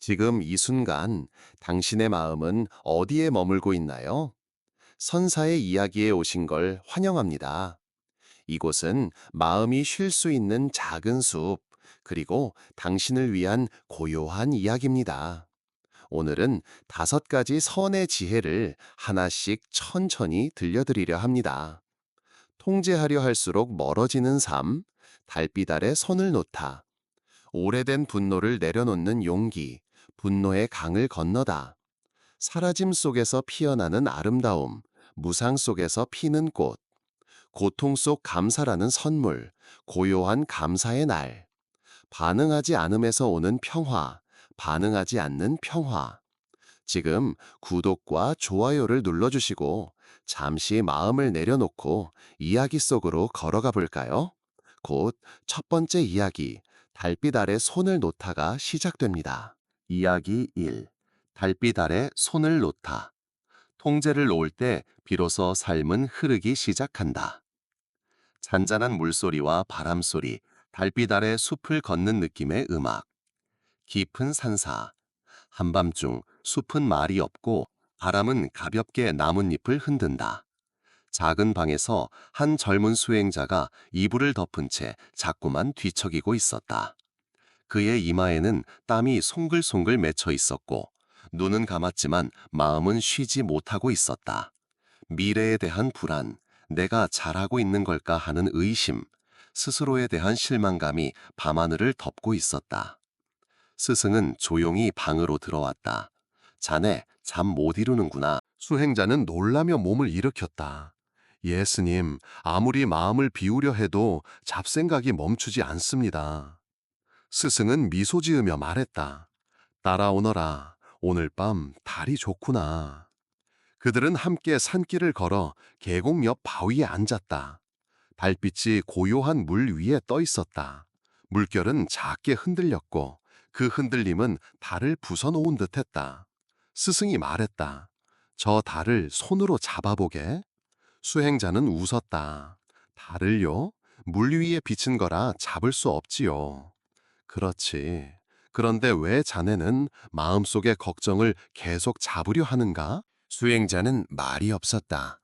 지금 이 순간 당신의 마음은 어디에 머물고 있나요? 선사의 이야기에 오신 걸 환영합니다. 이곳은 마음이 쉴 수 있는 작은 숲, 그리고 당신을 위한 고요한 이야기입니다. 오늘은 5가지 선의 지혜를 하나씩 천천히 들려드리려 합니다. 통제하려 할수록 멀어지는 삶, 달빛 아래 손을 놓다, 오래된 분노를 내려놓는 용기, 분노의 강을 건너다. 사라짐 속에서 피어나는 아름다움, 무상 속에서 피는 꽃, 고통 속 감사라는 선물, 고요한 감사의 날, 반응하지 않음에서 오는 평화, 반응하지 않는 평화. 지금 구독과 좋아요를 눌러주시고 잠시 마음을 내려놓고 이야기 속으로 걸어가 볼까요? 곧 첫 번째 이야기, 달빛 아래 손을 놓다가 시작됩니다. 이야기 1. 달빛 아래 손을 놓다. 통제를 놓을 때 비로소 삶은 흐르기 시작한다. 잔잔한 물소리와 바람소리, 달빛 아래 숲을 걷는 느낌의 음악, 깊은 산사, 한밤중 숲은 말이 없고 바람은 가볍게 나뭇잎을 흔든다. 작은 방에서 한 젊은 수행자가 이불을 덮은 채 자꾸만 뒤척이고 있었다. 그의 이마에는 땀이 송글송글 맺혀 있었고 눈은 감았지만 마음은 쉬지 못하고 있었다. 미래에 대한 불안, 내가 잘하고 있는 걸까 하는 의심, 스스로에 대한 실망감이 밤하늘을 덮고 있었다. 스승은 조용히 방으로 들어왔다. 자네, 잠 못 이루는구나. 수행자는 놀라며 몸을 일으켰다. 예스님, 아무리 마음을 비우려 해도 잡생각이 멈추지 않습니다. 스승은 미소 지으며 말했다. 따라오너라. 오늘 밤 달이 좋구나. 그들은 함께 산길을 걸어 계곡 옆 바위에 앉았다. 달빛이 고요한 물 위에 떠 있었다. 물결은 작게 흔들렸고 그 흔들림은 달을 부숴놓은 듯했다. 스승이 말했다. 저 달을 손으로 잡아보게. 수행자는 웃었다. 달을요? 물 위에 비친 거라 잡을 수 없지요. 그렇지. 그런데 왜 자네는 마음속의 걱정을 계속 잡으려 하는가? 수행자는 말이 없었다.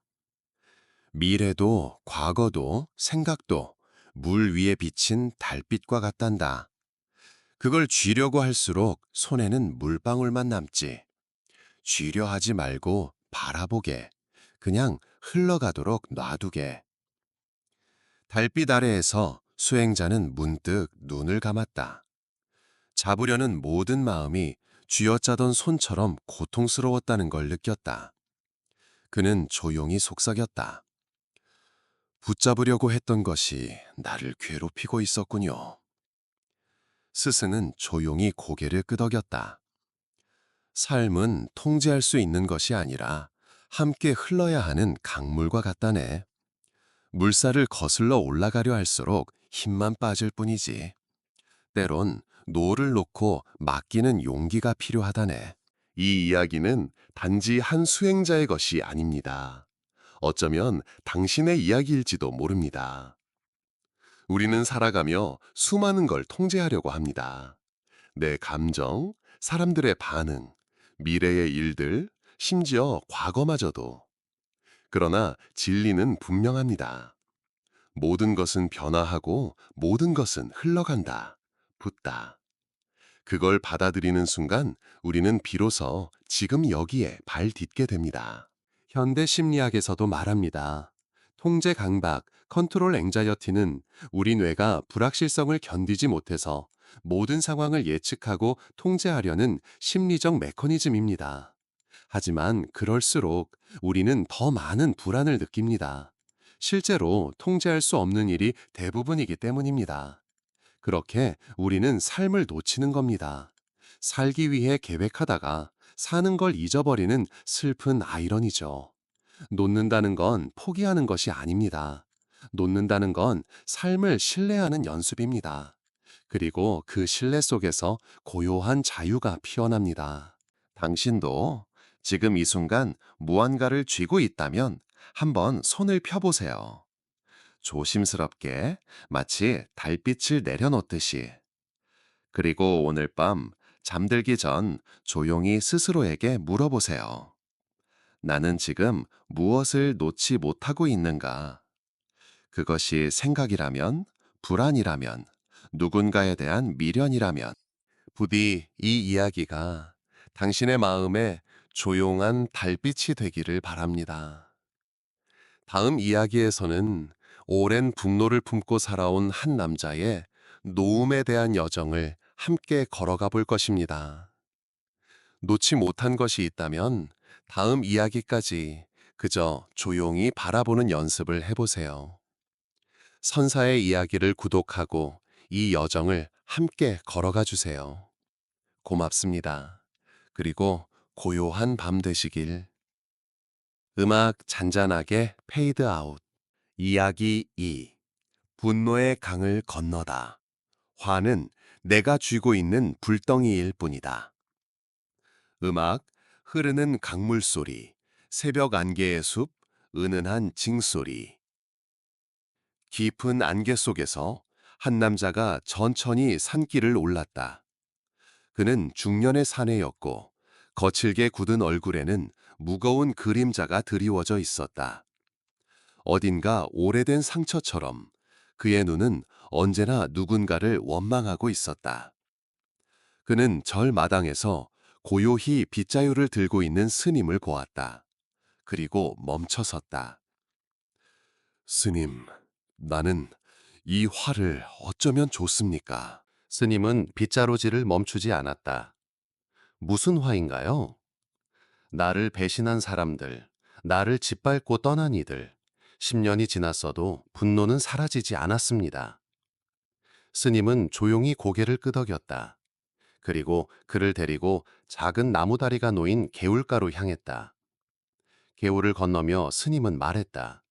미래도 과거도 생각도 물 위에 비친 달빛과 같단다. 그걸 쥐려고 할수록 손에는 물방울만 남지. 쥐려 하지 말고 바라보게. 그냥 흘러가도록 놔두게. 달빛 아래에서 수행자는 문득 눈을 감았다. 잡으려는 모든 마음이 쥐어짜던 손처럼 고통스러웠다는 걸 느꼈다. 그는 조용히 속삭였다. 붙잡으려고 했던 것이 나를 괴롭히고 있었군요. 스승은 조용히 고개를 끄덕였다. 삶은 통제할 수 있는 것이 아니라 함께 흘러야 하는 강물과 같다네. 물살을 거슬러 올라가려 할수록 힘만 빠질 뿐이지. 때론 노를 놓고 맡기는 용기가 필요하다네. 이 이야기는 단지 한 수행자의 것이 아닙니다. 어쩌면 당신의 이야기일지도 모릅니다. 우리는 살아가며 수많은 걸 통제하려고 합니다. 내 감정, 사람들의 반응, 미래의 일들, 심지어 과거마저도. 그러나 진리는 분명합니다. 모든 것은 변화하고 모든 것은 흘러간다, 붙다. 그걸 받아들이는 순간 우리는 비로소 지금 여기에 발 딛게 됩니다. 현대 심리학에서도 말합니다. 통제 강박, 컨트롤 앵자이어티는 우리 뇌가 불확실성을 견디지 못해서 모든 상황을 예측하고 통제하려는 심리적 메커니즘입니다. 하지만 그럴수록 우리는 더 많은 불안을 느낍니다. 실제로 통제할 수 없는 일이 대부분이기 때문입니다. 그렇게 우리는 삶을 놓치는 겁니다. 살기 위해 계획하다가 사는 걸 잊어버리는 슬픈 아이러니죠. 놓는다는 건 포기하는 것이 아닙니다. 놓는다는 건 삶을 신뢰하는 연습입니다. 그리고 그 신뢰 속에서 고요한 자유가 피어납니다. 당신도 지금 이 순간 무언가를 쥐고 있다면 한번 손을 펴보세요. 조심스럽게 마치 달빛을 내려놓듯이. 그리고 오늘 밤 잠들기 전 조용히 스스로에게 물어보세요. 나는 지금 무엇을 놓지 못하고 있는가? 그것이 생각이라면, 불안이라면, 누군가에 대한 미련이라면, 부디 이 이야기가 당신의 마음에 조용한 달빛이 되기를 바랍니다. 다음 이야기에서는 오랜 분노를 품고 살아온 한 남자의 노움에 대한 여정을 함께 걸어가 볼 것입니다. 놓지 못한 것이 있다면 다음 이야기까지 그저 조용히 바라보는 연습을 해보세요. 선사의 이야기를 구독하고 이 여정을 함께 걸어가 주세요. 고맙습니다. 그리고 고요한 밤 되시길. 음악 잔잔하게 페이드 아웃. 이야기 2. 분노의 강을 건너다. 화는 내가 쥐고 있는 불덩이일 뿐이다. 음악, 흐르는 강물 소리, 새벽 안개의 숲, 은은한 징소리. 깊은 안개 속에서 한 남자가 천천히 산길을 올랐다. 그는 중년의 사내였고 거칠게 굳은 얼굴에는 무거운 그림자가 드리워져 있었다. 어딘가 오래된 상처처럼 그의 눈은 언제나 누군가를 원망하고 있었다. 그는 절 마당에서 고요히 빗자루를 들고 있는 스님을 보았다. 그리고 멈춰 섰다. 스님, 나는 이 화를 어쩌면 좋습니까? 스님은 빗자루질을 멈추지 않았다. 무슨 화인가요? 나를 배신한 사람들, 나를 짓밟고 떠난 이들, 10년이 지났어도 분노는 사라지지 않았습니다. 스님은 조용히 고개를 끄덕였다. 그리고 그를 데리고 작은 나무다리가 놓인 개울가로 향했다. 개울을 건너며 스님은 말했다.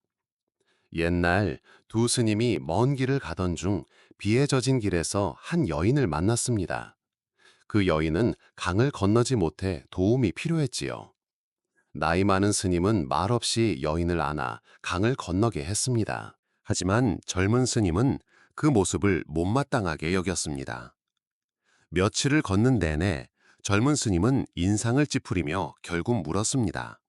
옛날 두 스님이 먼 길을 가던 중 비에 젖은 길에서 한 여인을 만났습니다. 그 여인은 강을 건너지 못해 도움이 필요했지요. 나이 많은 스님은 말없이 여인을 안아 강을 건너게 했습니다. 하지만 젊은 스님은 그 모습을 못마땅하게 여겼습니다. 며칠을 걷는 내내 젊은 스님은 인상을 찌푸리며 결국 물었습니다.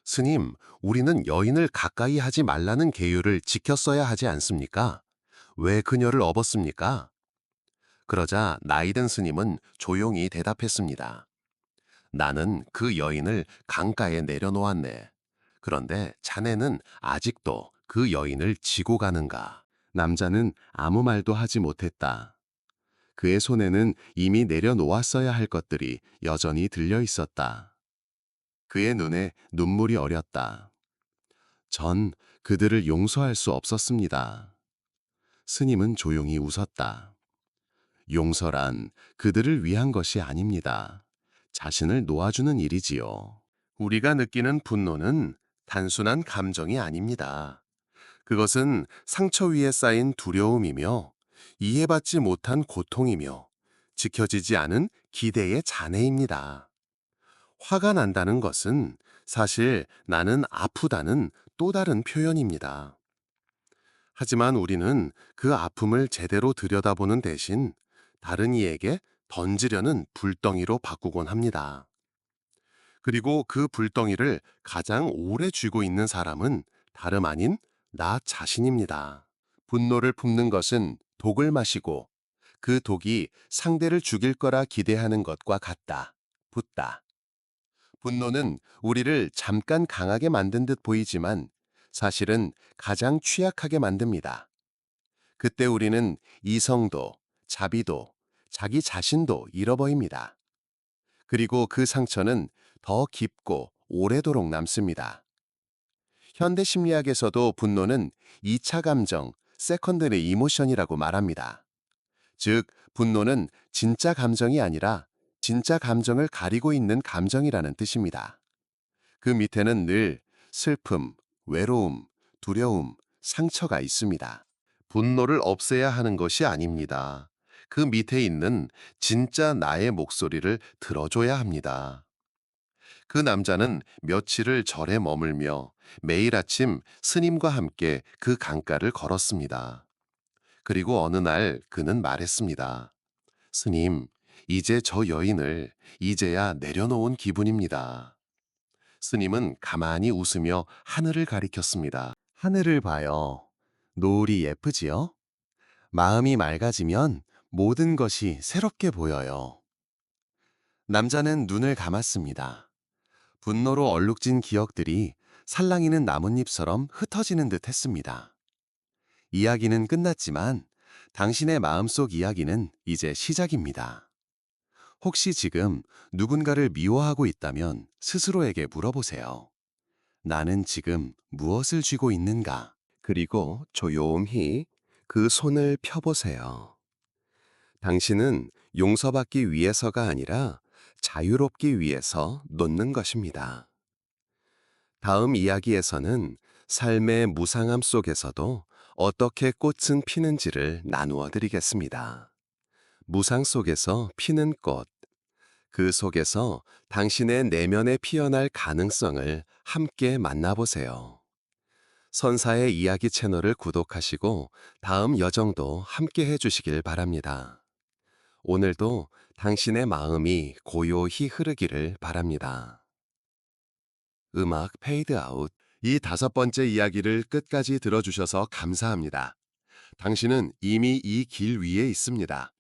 스님, 우리는 여인을 가까이 하지 말라는 계율을 지켰어야 하지 않습니까? 왜 그녀를 업었습니까? 그러자 나이든 스님은 조용히 대답했습니다. 나는 그 여인을 강가에 내려놓았네. 그런데 자네는 아직도 그 여인을 지고 가는가? 남자는 아무 말도 하지 못했다. 그의 손에는 이미 내려놓았어야 할 것들이 여전히 들려 있었다. 그의 눈에 눈물이 어렸다. 전 그들을 용서할 수 없었습니다. 스님은 조용히 웃었다. 용서란 그들을 위한 것이 아닙니다. 자신을 놓아주는 일이지요. 우리가 느끼는 분노는 단순한 감정이 아닙니다. 그것은 상처 위에 쌓인 두려움이며 이해받지 못한 고통이며 지켜지지 않은 기대의 잔해입니다. 화가 난다는 것은 사실 나는 아프다는 또 다른 표현입니다. 하지만 우리는 그 아픔을 제대로 들여다보는 대신 다른 이에게 던지려는 불덩이로 바꾸곤 합니다. 그리고 그 불덩이를 가장 오래 쥐고 있는 사람은 다름 아닌 나 자신입니다. 분노를 품는 것은 독을 마시고 그 독이 상대를 죽일 거라 기대하는 것과 같다. 붓다. 분노는 우리를 잠깐 강하게 만든 듯 보이지만 사실은 가장 취약하게 만듭니다. 그때 우리는 이성도, 자비도, 자기 자신도 잃어버립니다. 그리고 그 상처는 더 깊고 오래도록 남습니다. 현대 심리학에서도 분노는 2차 감정, 세컨드리 이모션이라고 말합니다. 즉, 분노는 진짜 감정이 아니라 진짜 감정을 가리고 있는 감정이라는 뜻입니다. 그 밑에는 늘 슬픔, 외로움, 두려움, 상처가 있습니다. 분노를 없애야 하는 것이 아닙니다. 그 밑에 있는 진짜 나의 목소리를 들어줘야 합니다. 그 남자는 며칠을 절에 머물며 매일 아침 스님과 함께 그 강가를 걸었습니다. 그리고 어느 날 그는 말했습니다. 스님, 이제 저 여인을 이제야 내려놓은 기분입니다. 스님은 가만히 웃으며 하늘을 가리켰습니다. 하늘을 봐요. 노을이 예쁘지요? 마음이 맑아지면 모든 것이 새롭게 보여요. 남자는 눈을 감았습니다. 분노로 얼룩진 기억들이 살랑이는 나뭇잎처럼 흩어지는 듯 했습니다. 이야기는 끝났지만 당신의 마음속 이야기는 이제 시작입니다. 혹시 지금 누군가를 미워하고 있다면 스스로에게 물어보세요. 나는 지금 무엇을 쥐고 있는가? 그리고 조용히 그 손을 펴보세요. 당신은 용서받기 위해서가 아니라 자유롭기 위해서 놓는 것입니다. 다음 이야기에서는 삶의 무상함 속에서도 어떻게 꽃은 피는지를 나누어 드리겠습니다. 무상 속에서 피는 꽃, 그 속에서 당신의 내면에 피어날 가능성을 함께 만나보세요. 선사의 이야기 채널을 구독하시고 다음 여정도 함께 해주시길 바랍니다. 오늘도 당신의 마음이 고요히 흐르기를 바랍니다. 음악 페이드 아웃. 이 5번째 이야기를 끝까지 들어주셔서 감사합니다. 당신은 이미 이 길 위에 있습니다.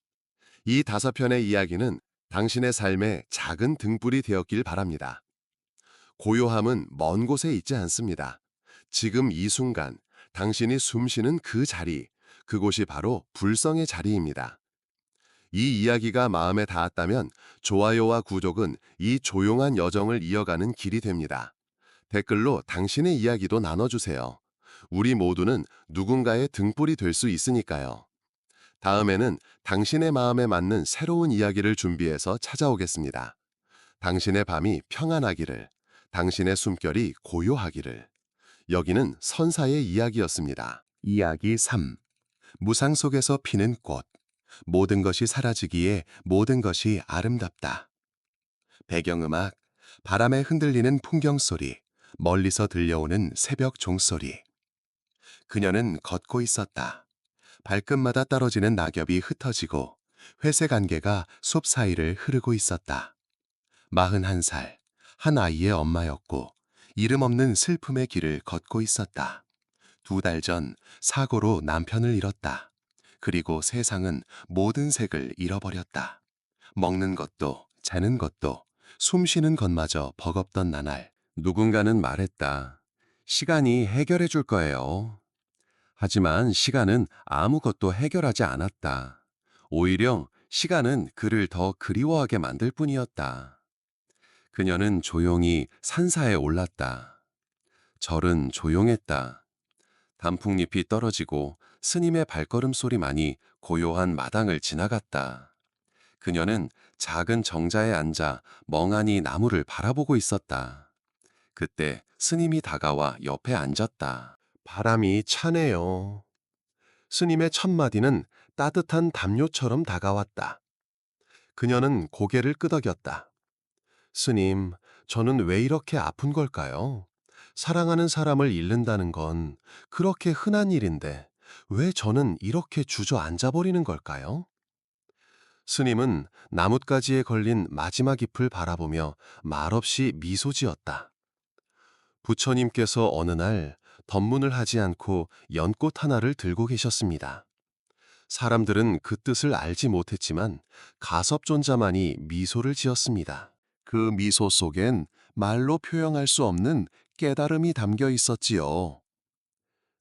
이 5편의 이야기는 당신의 삶의 작은 등불이 되었길 바랍니다. 고요함은 먼 곳에 있지 않습니다. 지금 이 순간, 당신이 숨쉬는 그 자리, 그곳이 바로 불성의 자리입니다. 이 이야기가 마음에 닿았다면 좋아요와 구독은 이 조용한 여정을 이어가는 길이 됩니다. 댓글로 당신의 이야기도 나눠주세요. 우리 모두는 누군가의 등불이 될 수 있으니까요. 다음에는 당신의 마음에 맞는 새로운 이야기를 준비해서 찾아오겠습니다. 당신의 밤이 평안하기를, 당신의 숨결이 고요하기를. 여기는 선사의 이야기였습니다. 이야기 3. 무상 속에서 피는 꽃. 모든 것이 사라지기에 모든 것이 아름답다. 배경음악, 바람에 흔들리는 풍경 소리, 멀리서 들려오는 새벽 종소리. 그녀는 걷고 있었다. 발끝마다 떨어지는 낙엽이 흩어지고 회색 안개가 숲 사이를 흐르고 있었다. 41살, 한 아이의 엄마였고 이름 없는 슬픔의 길을 걷고 있었다. 2달 전 사고로 남편을 잃었다. 그리고 세상은 모든 색을 잃어버렸다. 먹는 것도 자는 것도 숨 쉬는 것마저 버겁던 나날. 누군가는 말했다. 시간이 해결해 줄 거예요. 하지만 시간은 아무것도 해결하지 않았다. 오히려 시간은 그를 더 그리워하게 만들 뿐이었다. 그녀는 조용히 산사에 올랐다. 절은 조용했다. 단풍잎이 떨어지고 스님의 발걸음 소리만이 고요한 마당을 지나갔다. 그녀는 작은 정자에 앉아 멍하니 나무를 바라보고 있었다. 그때 스님이 다가와 옆에 앉았다. 바람이 차네요. 스님의 첫마디는 따뜻한 담요처럼 다가왔다. 그녀는 고개를 끄덕였다. 스님, 저는 왜 이렇게 아픈 걸까요? 사랑하는 사람을 잃는다는 건 그렇게 흔한 일인데 왜 저는 이렇게 주저앉아 버리는 걸까요? 스님은 나뭇가지에 걸린 마지막 잎을 바라보며 말없이 미소 지었다. 부처님께서 어느 날 덧문을 하지 않고 연꽃 하나를 들고 계셨습니다. 사람들은 그 뜻을 알지 못했지만 가섭존자만이 미소를 지었습니다. 그 미소 속엔 말로 표현할 수 없는 깨달음이 담겨 있었지요.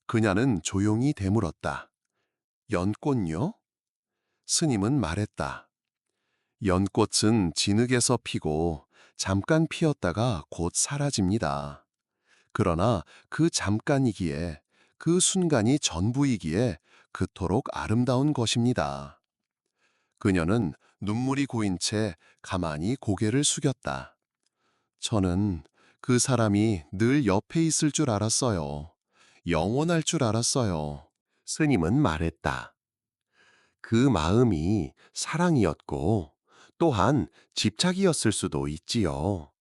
그녀는 조용히 되물었다. 연꽃요? 스님은 말했다. 연꽃은 진흙에서 피고 잠깐 피었다가 곧 사라집니다. 그러나 그 잠깐이기에, 그 순간이 전부이기에 그토록 아름다운 것입니다. 그녀는 눈물이 고인 채 가만히 고개를 숙였다. 저는 그 사람이 늘 옆에 있을 줄 알았어요. 영원할 줄 알았어요. 스님은 말했다. 그 마음이 사랑이었고 또한 집착이었을 수도 있지요.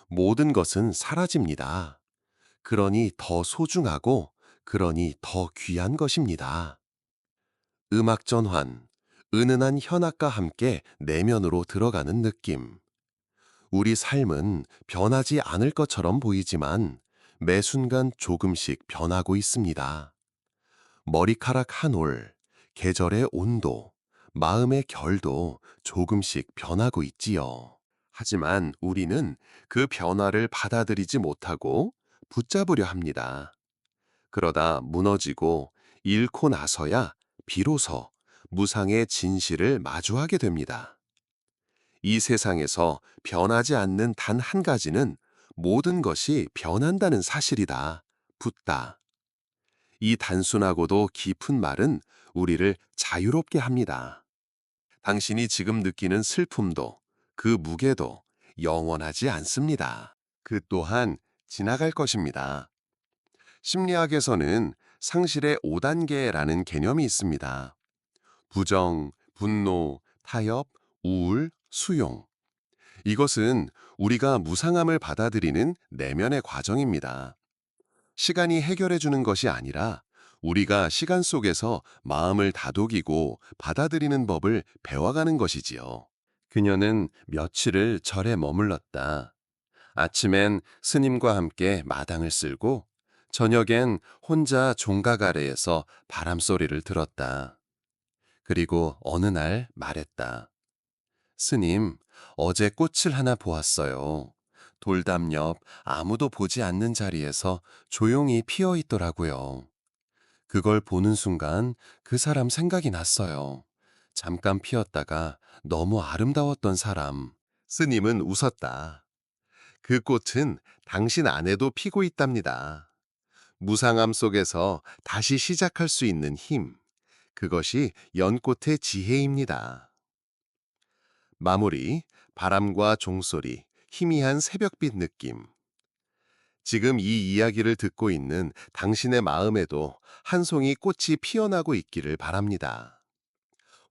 모든 것은 사라집니다. 그러니 더 소중하고 그러니 더 귀한 것입니다. 음악 전환. 은은한 현악과 함께 내면으로 들어가는 느낌. 우리 삶은 변하지 않을 것처럼 보이지만 매 순간 조금씩 변하고 있습니다. 머리카락 한 올, 계절의 온도, 마음의 결도 조금씩 변하고 있지요. 하지만 우리는 그 변화를 받아들이지 못하고 붙잡으려 합니다. 그러다 무너지고 잃고 나서야 비로소 무상의 진실을 마주하게 됩니다. 이 세상에서 변하지 않는 단 한 가지는 모든 것이 변한다는 사실이다. 붙다. 이 단순하고도 깊은 말은 우리를 자유롭게 합니다. 당신이 지금 느끼는 슬픔도 그 무게도 영원하지 않습니다. 그 또한 지나갈 것입니다. 심리학에서는 상실의 5단계라는 개념이 있습니다. 부정, 분노, 타협, 우울, 수용. 이것은 우리가 무상함을 받아들이는 내면의 과정입니다. 시간이 해결해 주는 것이 아니라 우리가 시간 속에서 마음을 다독이고 받아들이는 법을 배워가는 것이지요. 그녀는 며칠을 절에 머물렀다. 아침엔 스님과 함께 마당을 쓸고 저녁엔 혼자 종각 아래에서 바람소리를 들었다. 그리고 어느 날 말했다. 스님, 어제 꽃을 하나 보았어요. 돌담 옆 아무도 보지 않는 자리에서 조용히 피어 있더라고요. 그걸 보는 순간 그 사람 생각이 났어요. 잠깐 피었다가 너무 아름다웠던 사람. 스님은 웃었다. 그 꽃은 당신 안에도 피고 있답니다. 무상함 속에서 다시 시작할 수 있는 힘. 그것이 연꽃의 지혜입니다. 마무리, 바람과 종소리, 희미한 새벽빛 느낌. 지금 이 이야기를 듣고 있는 당신의 마음에도 한 송이 꽃이 피어나고 있기를 바랍니다.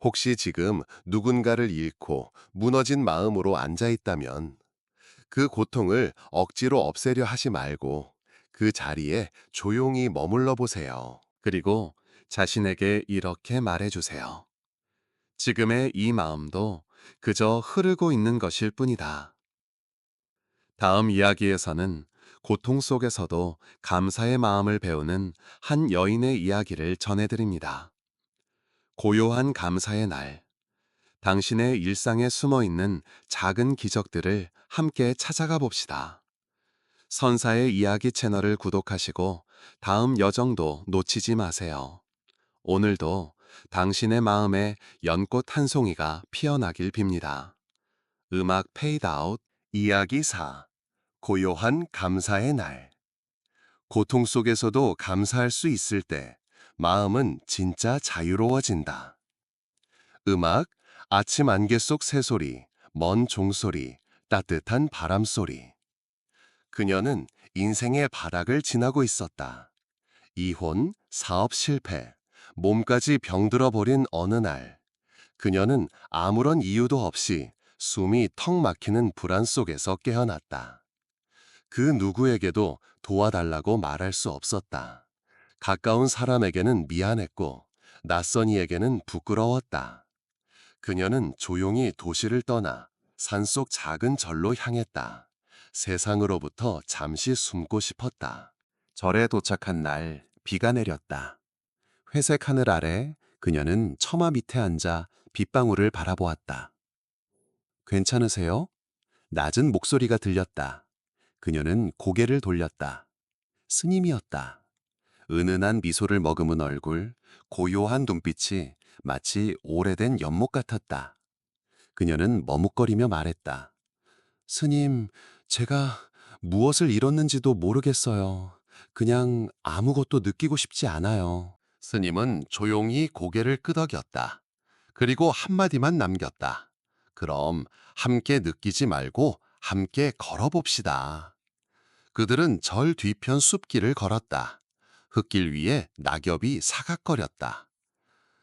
혹시 지금 누군가를 잃고 무너진 마음으로 앉아 있다면 그 고통을 억지로 없애려 하지 말고 그 자리에 조용히 머물러 보세요. 그리고 자신에게 이렇게 말해 주세요. 지금의 이 마음도 그저 흐르고 있는 것일 뿐이다. 다음 이야기에서는 고통 속에서도 감사의 마음을 배우는 한 여인의 이야기를 전해드립니다. 고요한 감사의 날, 당신의 일상에 숨어 있는 작은 기적들을 함께 찾아가 봅시다. 선사의 이야기 채널을 구독하시고 다음 여정도 놓치지 마세요. 오늘도 당신의 마음에 연꽃 한 송이가 피어나길 빕니다. 음악 페이드 아웃, 이야기 4. 고요한 감사의 날. 고통 속에서도 감사할 수 있을 때 마음은 진짜 자유로워진다. 음악, 아침 안개 속 새소리, 먼 종소리, 따뜻한 바람소리. 그녀는 인생의 바닥을 지나고 있었다. 이혼, 사업 실패, 몸까지 병들어 버린 어느 날, 그녀는 아무런 이유도 없이 숨이 턱 막히는 불안 속에서 깨어났다. 그 누구에게도 도와달라고 말할 수 없었다. 가까운 사람에게는 미안했고, 낯선 이에게는 부끄러웠다. 그녀는 조용히 도시를 떠나 산속 작은 절로 향했다. 세상으로부터 잠시 숨고 싶었다. 절에 도착한 날, 비가 내렸다. 회색 하늘 아래 그녀는 처마 밑에 앉아 빗방울을 바라보았다. 괜찮으세요? 낮은 목소리가 들렸다. 그녀는 고개를 돌렸다. 스님이었다. 은은한 미소를 머금은 얼굴, 고요한 눈빛이 마치 오래된 연못 같았다. 그녀는 머뭇거리며 말했다. 스님, 제가 무엇을 잃었는지도 모르겠어요. 그냥 아무것도 느끼고 싶지 않아요. 스님은 조용히 고개를 끄덕였다. 그리고 한마디만 남겼다. 그럼 함께 느끼지 말고 함께 걸어봅시다. 그들은 절 뒤편 숲길을 걸었다. 흙길 위에 낙엽이 사각거렸다.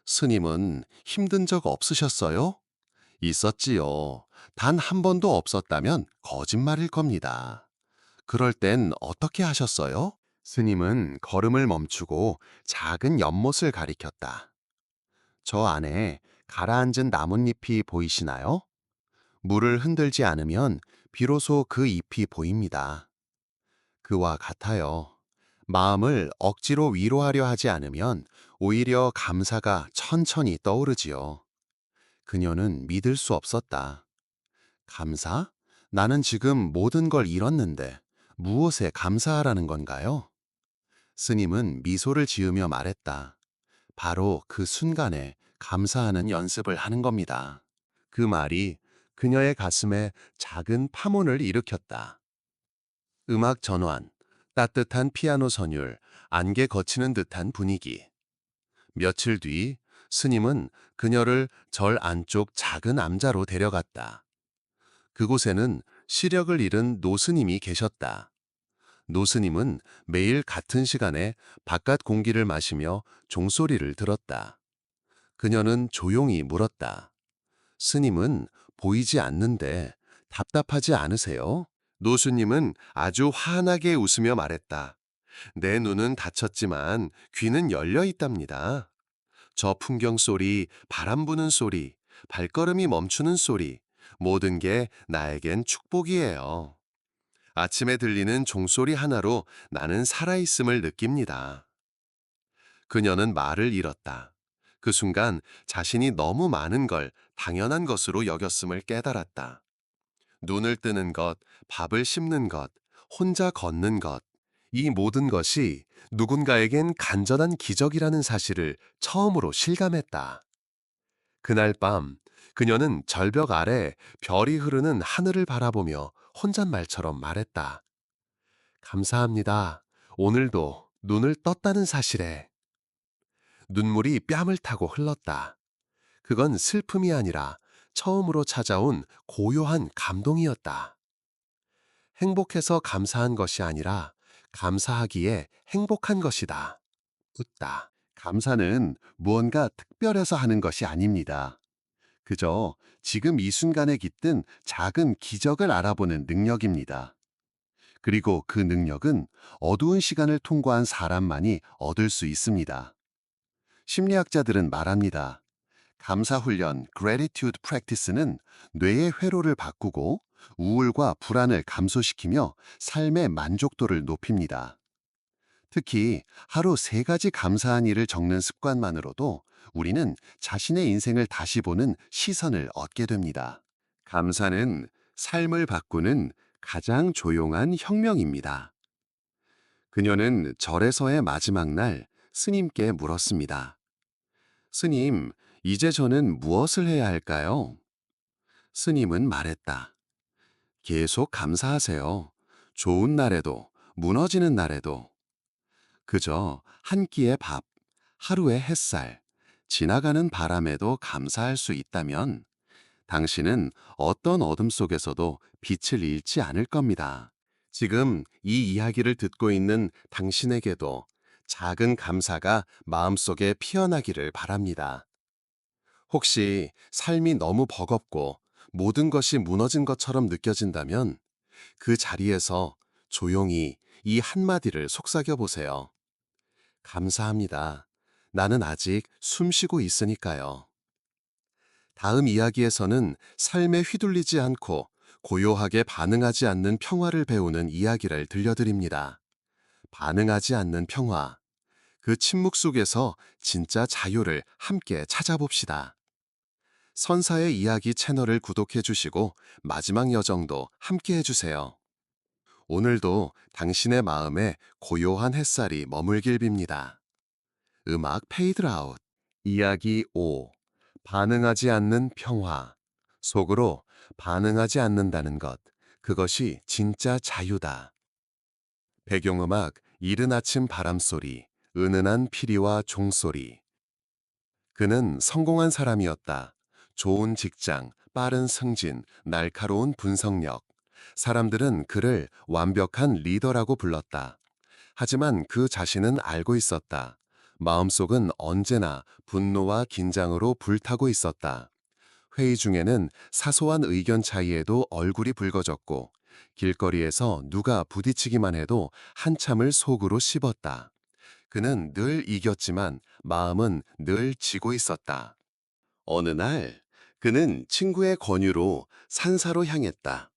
스님은 힘든 적 없으셨어요? 있었지요. 단 한 번도 없었다면 거짓말일 겁니다. 그럴 땐 어떻게 하셨어요? 스님은 걸음을 멈추고 작은 연못을 가리켰다. 저 안에 가라앉은 나뭇잎이 보이시나요? 물을 흔들지 않으면 비로소 그 잎이 보입니다. 그와 같아요. 마음을 억지로 위로하려 하지 않으면 오히려 감사가 천천히 떠오르지요. 그녀는 믿을 수 없었다. 감사? 나는 지금 모든 걸 잃었는데 무엇에 감사하라는 건가요? 스님은 미소를 지으며 말했다. 바로 그 순간에 감사하는 연습을 하는 겁니다. 그 말이 그녀의 가슴에 작은 파문을 일으켰다. 음악 전환, 따뜻한 피아노 선율, 안개 거치는 듯한 분위기. 며칠 뒤 스님은 그녀를 절 안쪽 작은 암자로 데려갔다. 그곳에는 시력을 잃은 노스님이 계셨다. 노스님은 매일 같은 시간에 바깥 공기를 마시며 종소리를 들었다. 그녀는 조용히 물었다. 스님은 보이지 않는데 답답하지 않으세요? 노수님은 아주 환하게 웃으며 말했다. 내 눈은 다쳤지만 귀는 열려 있답니다. 저 풍경 소리, 바람 부는 소리, 발걸음이 멈추는 소리, 모든 게 나에겐 축복이에요. 아침에 들리는 종소리 하나로 나는 살아있음을 느낍니다. 그녀는 말을 잃었다. 그 순간 자신이 너무 많은 걸 당연한 것으로 여겼음을 깨달았다. 눈을 뜨는 것, 밥을 씹는 것, 혼자 걷는 것, 이 모든 것이 누군가에겐 간절한 기적이라는 사실을 처음으로 실감했다. 그날 밤, 그녀는 절벽 아래 별이 흐르는 하늘을 바라보며 혼잣말처럼 말했다. 감사합니다. 오늘도 눈을 떴다는 사실에. 눈물이 뺨을 타고 흘렀다. 그건 슬픔이 아니라 처음으로 찾아온 고요한 감동이었다. 행복해서 감사한 것이 아니라 감사하기에 행복한 것이다. 웃다. 감사는 무언가 특별해서 하는 것이 아닙니다. 그저 지금 이 순간에 깃든 작은 기적을 알아보는 능력입니다. 그리고 그 능력은 어두운 시간을 통과한 사람만이 얻을 수 있습니다. 심리학자들은 말합니다. 감사 훈련 (gratitude practice는) 뇌의 회로를 바꾸고 우울과 불안을 감소시키며 삶의 만족도를 높입니다. 특히 하루 3가지 감사한 일을 적는 습관만으로도 우리는 자신의 인생을 다시 보는 시선을 얻게 됩니다. 감사는 삶을 바꾸는 가장 조용한 혁명입니다. 그녀는 절에서의 마지막 날 스님께 물었습니다. 스님, 이제 저는 무엇을 해야 할까요? 스님은 말했다. 계속 감사하세요. 좋은 날에도, 무너지는 날에도. 그저 한 끼의 밥, 하루의 햇살, 지나가는 바람에도 감사할 수 있다면 당신은 어떤 어둠 속에서도 빛을 잃지 않을 겁니다. 지금 이 이야기를 듣고 있는 당신에게도 작은 감사가 마음속에 피어나기를 바랍니다. 혹시 삶이 너무 버겁고 모든 것이 무너진 것처럼 느껴진다면 그 자리에서 조용히 이 한마디를 속삭여 보세요. 감사합니다. 나는 아직 숨 쉬고 있으니까요. 다음 이야기에서는 삶에 휘둘리지 않고 고요하게 반응하지 않는 평화를 배우는 이야기를 들려드립니다. 반응하지 않는 평화. 그 침묵 속에서 진짜 자유를 함께 찾아봅시다. 선사의 이야기 채널을 구독해 주시고 마지막 여정도 함께 해주세요. 오늘도 당신의 마음에 고요한 햇살이 머물길 빕니다. 음악 페이드 아웃. 이야기 5. 반응하지 않는 평화. 속으로 반응하지 않는다는 것. 그것이 진짜 자유다. 배경음악 이른 아침 바람소리, 은은한 피리와 종소리. 그는 성공한 사람이었다. 좋은 직장, 빠른 승진, 날카로운 분석력. 사람들은 그를 완벽한 리더라고 불렀다. 하지만 그 자신은 알고 있었다. 마음속은 언제나 분노와 긴장으로 불타고 있었다. 회의 중에는 사소한 의견 차이에도 얼굴이 붉어졌고, 길거리에서 누가 부딪히기만 해도 한참을 속으로 씹었다. 그는 늘 이겼지만 마음은 늘 지고 있었다. 어느 날 그는 친구의 권유로 산사로 향했다.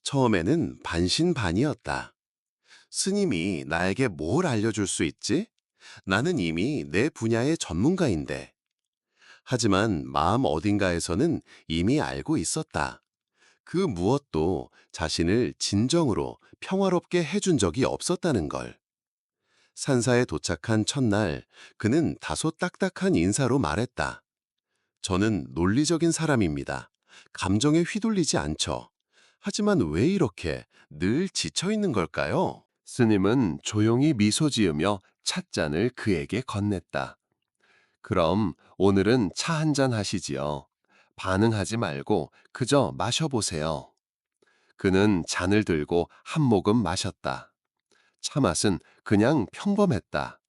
처음에는 반신반의였다. 스님이 나에게 뭘 알려줄 수 있지? 나는 이미 내 분야의 전문가인데. 하지만 마음 어딘가에서는 이미 알고 있었다. 그 무엇도 자신을 진정으로 평화롭게 해준 적이 없었다는 걸. 산사에 도착한 첫날, 그는 다소 딱딱한 인사로 말했다. 저는 논리적인 사람입니다. 감정에 휘둘리지 않죠. 하지만 왜 이렇게 늘 지쳐 있는 걸까요? 스님은 조용히 미소 지으며 찻잔을 그에게 건넸다. 그럼 오늘은 차 한 잔 하시지요. 반응하지 말고 그저 마셔보세요. 그는 잔을 들고 한 모금 마셨다. 차 맛은 그냥 평범했다.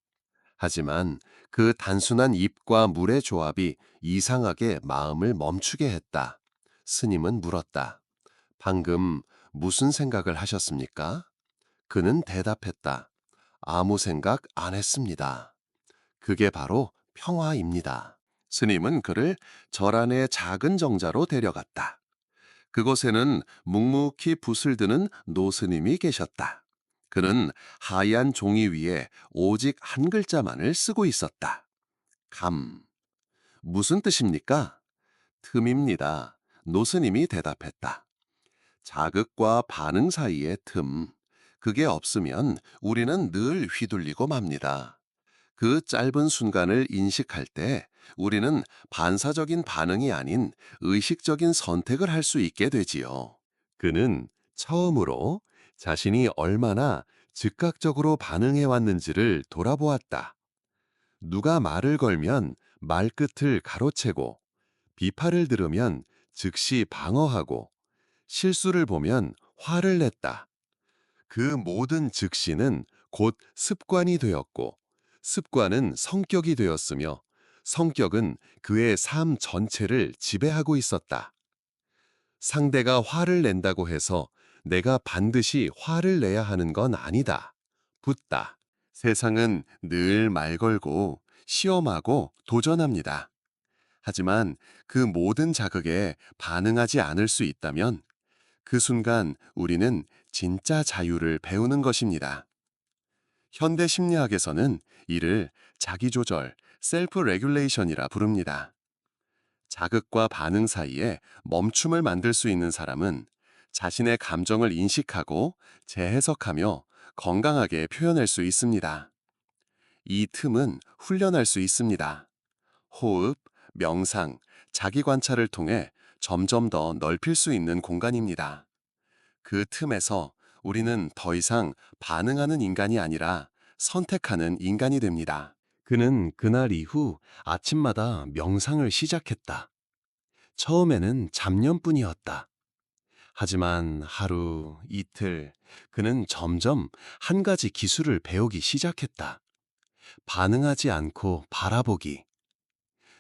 하지만 그 단순한 잎과 물의 조합이 이상하게 마음을 멈추게 했다. 스님은 물었다. 방금 무슨 생각을 하셨습니까? 그는 대답했다. 아무 생각 안 했습니다. 그게 바로 평화입니다. 스님은 그를 절 안의 작은 정자로 데려갔다. 그곳에는 묵묵히 붓을 드는 노스님이 계셨다. 그는 하얀 종이 위에 오직 한 글자만을 쓰고 있었다. 감. 무슨 뜻입니까? 틈입니다. 노스님이 대답했다. 자극과 반응 사이의 틈. 그게 없으면 우리는 늘 휘둘리고 맙니다. 그 짧은 순간을 인식할 때 우리는 반사적인 반응이 아닌 의식적인 선택을 할 수 있게 되지요. 그는 처음으로 자신이 얼마나 즉각적으로 반응해 왔는지를 돌아보았다. 누가 말을 걸면 말끝을 가로채고, 비판을 들으면 즉시 방어하고, 실수를 보면 화를 냈다. 그 모든 즉시는 곧 습관이 되었고, 습관은 성격이 되었으며, 성격은 그의 삶 전체를 지배하고 있었다. 상대가 화를 낸다고 해서 내가 반드시 화를 내야 하는 건 아니다. 붙다. 세상은 늘 말 걸고 시험하고 도전합니다. 하지만 그 모든 자극에 반응하지 않을 수 있다면 그 순간 우리는 진짜 자유를 배우는 것입니다. 현대 심리학에서는 이를 자기조절, 셀프 레귤레이션이라 부릅니다. 자극과 반응 사이에 멈춤을 만들 수 있는 사람은 자신의 감정을 인식하고 재해석하며 건강하게 표현할 수 있습니다. 이 틈은 훈련할 수 있습니다. 호흡, 명상, 자기 관찰을 통해 점점 더 넓힐 수 있는 공간입니다. 그 틈에서 우리는 더 이상 반응하는 인간이 아니라 선택하는 인간이 됩니다. 그는 그날 이후 아침마다 명상을 시작했다. 처음에는 잡념뿐이었다. 하지만 하루, 이틀, 그는 점점 한 가지 기술을 배우기 시작했다. 반응하지 않고 바라보기.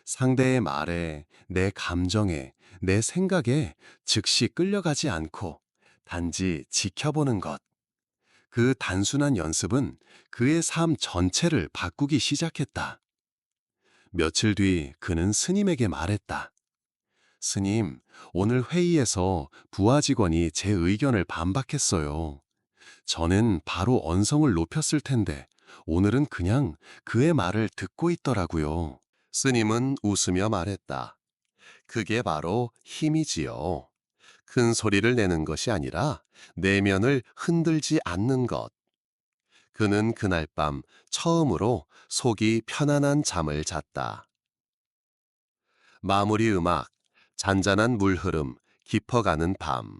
상대의 말에, 내 감정에, 내 생각에 즉시 끌려가지 않고 단지 지켜보는 것. 그 단순한 연습은 그의 삶 전체를 바꾸기 시작했다. 며칠 뒤 그는 스님에게 말했다. 스님, 오늘 회의에서 부하 직원이 제 의견을 반박했어요. 전엔 바로 언성을 높였을 텐데 오늘은 그냥 그의 말을 듣고 있더라고요. 스님은 웃으며 말했다. 그게 바로 힘이지요. 큰 소리를 내는 것이 아니라 내면을 흔들지 않는 것. 그는 그날 밤 처음으로 속이 편안한 잠을 잤다. 마무리 음악, 잔잔한 물 흐름, 깊어가는 밤.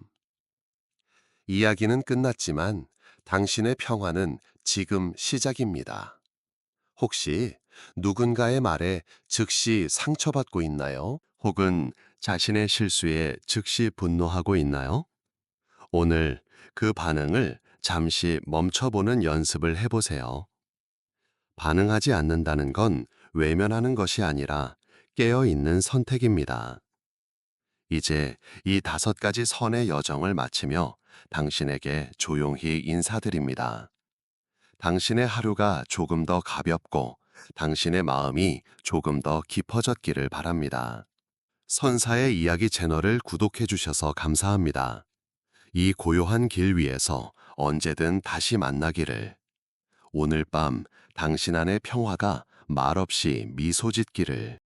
이야기는 끝났지만 당신의 평화는 지금 시작입니다. 혹시 누군가의 말에 즉시 상처받고 있나요? 혹은 자신의 실수에 즉시 분노하고 있나요? 오늘 그 반응을 잠시 멈춰보는 연습을 해보세요. 반응하지 않는다는 건 외면하는 것이 아니라 깨어있는 선택입니다. 이제 이 5가지 선의 여정을 마치며 당신에게 조용히 인사드립니다. 당신의 하루가 조금 더 가볍고 당신의 마음이 조금 더 깊어졌기를 바랍니다. 선사의 이야기 채널을 구독해 주셔서 감사합니다. 이 고요한 길 위에서 언제든 다시 만나기를. 오늘 밤 당신 안의 평화가 말없이 미소 짓기를.